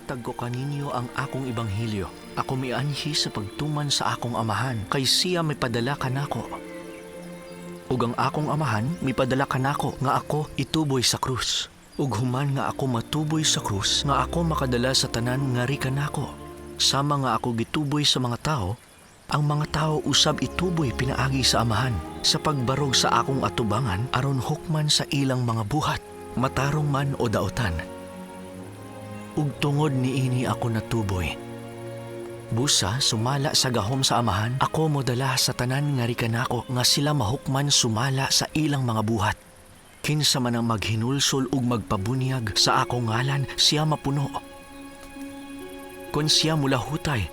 ihatag ko kaninyo ang akong ebanghelyo. Ako mianhi sa pagtuman sa akong amahan, kay siya may padala kanako. Ug ang akong amahan mipadala kanako nga ako ituboy sa krus. Ug human nga ako matuboy sa krus, nga ako makadala sa tanan nga ri kanako. Sama nga ako gituboy sa mga tao, ang mga tao usab ituboy pinaagi sa amahan, sa pagbarog sa akong atubangan aron hukman sa ilang mga buhat, matarong man o daotan. Ug tungod niini ako natuboy. Busa sumala sa gahom sa amahan, ako modala sa tanan nga ri kanako nga sila mahukman sumala sa ilang mga buhat. Kinsa man ang maghinulsol ug magpabunyag sa akong ngalan, siya mapuno. Kun siya mulahutay,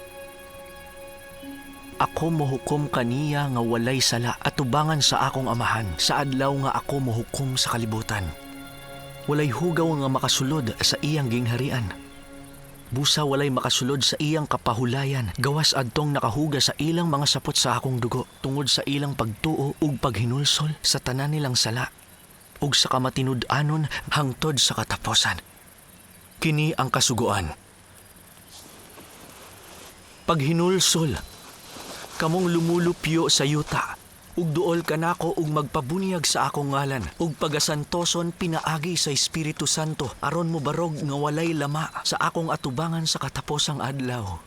ako mohukom kaniya nga walay sala atubangan sa akong amahan sa adlaw nga ako mohukom sa kalibutan. Walay hugaw nga makasulod sa iyang gingharian. Busa walay makasulod sa iyang kapahulayan, gawas adtong nakahuga sa ilang mga sapot sa akong dugo, tungod sa ilang pagtuo ug paghinulsol sa tanan nilang sala, ug sa kamatinud-anon hangtod sa katapusan. Kini ang kasugoan. Paghinulsol, kamong lumulupyo sa yuta, ug duol kanako ug magpabunyag sa akong ngalan, ug pagasantoson pinaagi sa Espiritu Santo aron mobarog nga walay lama sa akong atubangan sa katapusang adlaw.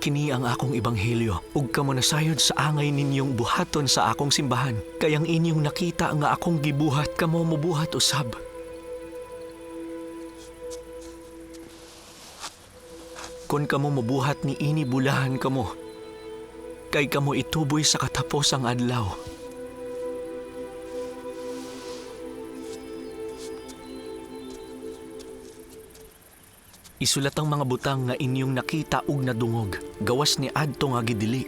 Kini ang akong ebanghelyo, ug kamo nasayod sa angay ninyong buhaton sa akong simbahan, kayang inyong nakita nga akong gibuhat, kamo mobuhat usab. Kung kamo mabuhat ni ini bulahan kamo, kay kamo ituboy sa katapusang adlaw. Isulat ang mga butang nga inyong nakita ug nadungog, gawas ni adto nga gidili.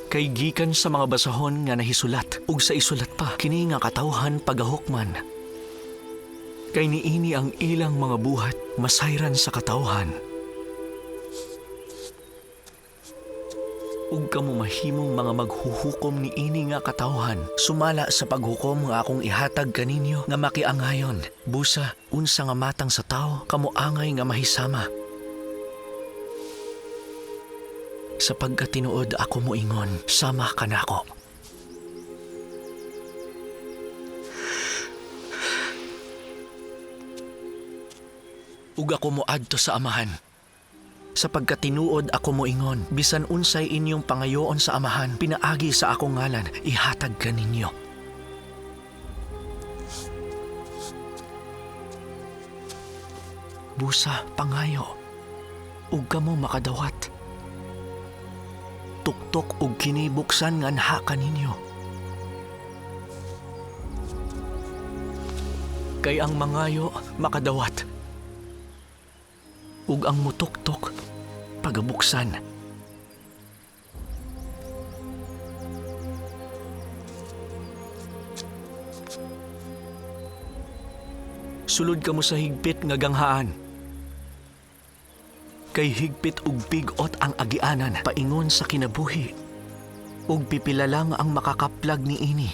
Kay gikan sa mga basahon nga nahisulat, ug sa isulat pa, kini nga katawhan pagahukman. Kay niini ang ilang mga buhat, masayran sa katawhan. Ug kamo mahimong mga maghuhukom ni ini nga katawhan, sumala sa paghukom nga akong ihatag kaninyo nga makiangayon. Busa, unsa nga matang sa tao, kamo angay nga mahisama. Sa pagkatinuod ako moingon, sama ka nako. Ug ako moadto sa amahan. Sa pagkatinuod ako moingon, bisan unsay inyong pangayoon sa amahan, pinaagi sa akong ngalan, ihatag kaninyo. Busa, pangayo, ug kamo makadawat. Tuktok ug kinibuksan nga anha kaninyo. Kay ang mangayo makadawat, ug ang mutuktok pagabuksan. Sulod kamo sa higpit nga ganghaan. Kay higpit ug bigot ang agianan paingon sa kinabuhi, ug pipila lang ang makakaplag ni ini.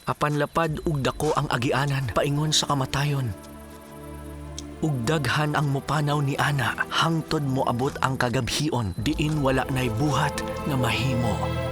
Apan lapad ug dako ang agianan paingon sa kamatayon. Ug daghan ang mupanaw ni ana hangtod moabot ang kagabhion, diin wala nay buhat nga mahimo.